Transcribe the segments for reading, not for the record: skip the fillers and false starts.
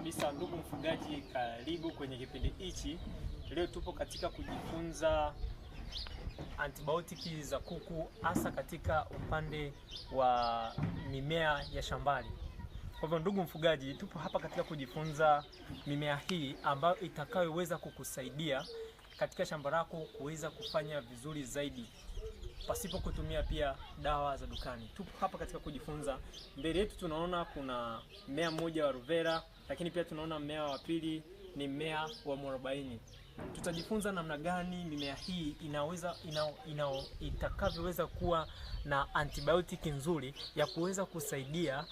kabisa ndugu mfugaji, karibu kwenye kipindi hichi. Leo tupo katika kujifunza antibiotiki za kuku, hasa katika upande wa mimea ya shambani. Kwa hivyo ndugu mfugaji, tupo hapa katika kujifunza mimea hii ambayo itakayoweza kukusaidia katika shamba lako kuweza kufanya vizuri zaidi pasipo kutumia pia dawa za dukani. Tupo hapa katika kujifunza. Mbele yetu tunaona kuna mmea mmoja wa aloe vera, lakini pia tunaona mmea wa pili ni mmea wa mwarobaini. Tutajifunza namna gani mimea hii itakavyoweza kuwa na antibiotiki nzuri ya kuweza kusaidia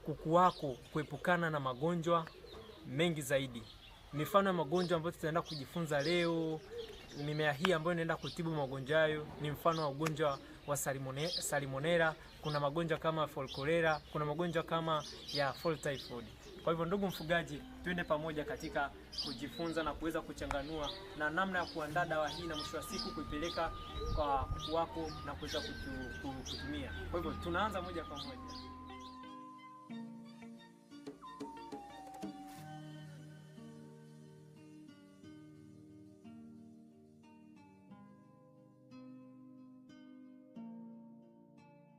kuku wako kuepukana na magonjwa mengi zaidi. Mifano ya magonjwa ambayo tutaenda kujifunza leo, mimea hii ambayo inaenda kutibu magonjwa hayo ni mfano wa ugonjwa wa salmonella, kuna magonjwa kama fall cholera, kuna magonjwa kama ya fall typhoid. Kwa hivyo ndugu mfugaji, twende pamoja katika kujifunza na kuweza kuchanganua na namna ya kuandaa dawa hii na mwisho wa siku kuipeleka kwa kuku wako na kuweza kutumia. Kwa hivyo tunaanza moja kwa moja.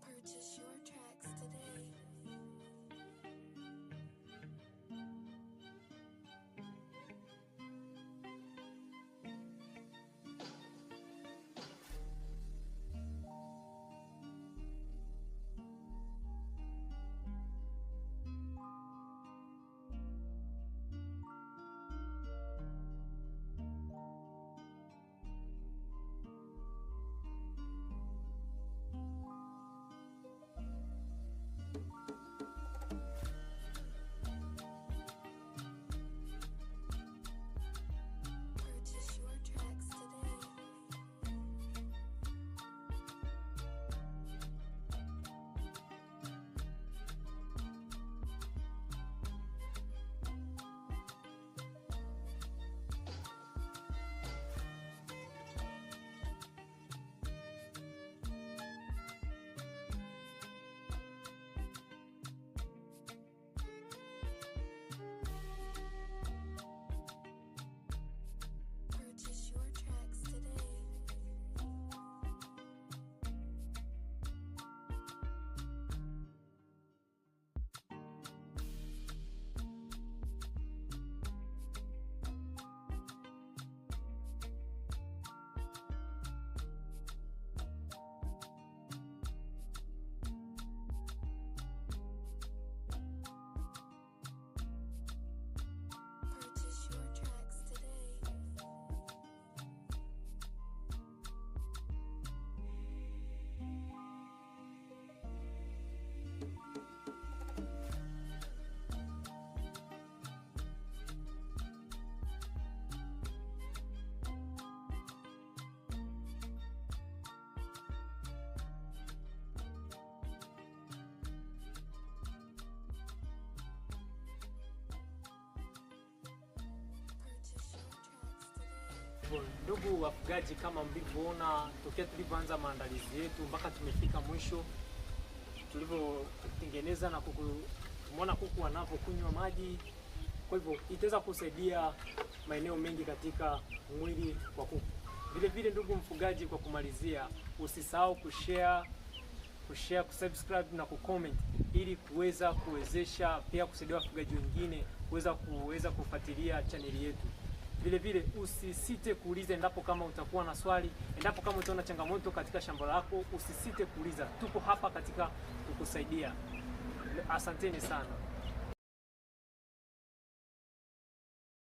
Purchase your tracks today. Purchase your tracks today. Purchase your tracks today. Purchase your tracks today. Purchase your tracks today. Ndugu wafugaji, kama mlivyoona tokea tulivyoanza maandalizi yetu mpaka tumefika mwisho, tulivyotengeneza na tumeona kuku wanapokunywa maji. Kwa hivyo itaweza kusaidia maeneo mengi katika mwili wa kuku. Vile vile ndugu mfugaji, kwa kumalizia, usisahau kusubscribe na kucomment ili kuwezesha pia kusaidia wafugaji wengine kuweza kufuatilia chaneli yetu. Vile vile usisite kuuliza endapo kama utakuwa na swali, endapo kama utaona changamoto katika shamba lako, usisite kuuliza. Tupo hapa katika kukusaidia. Asanteni sana.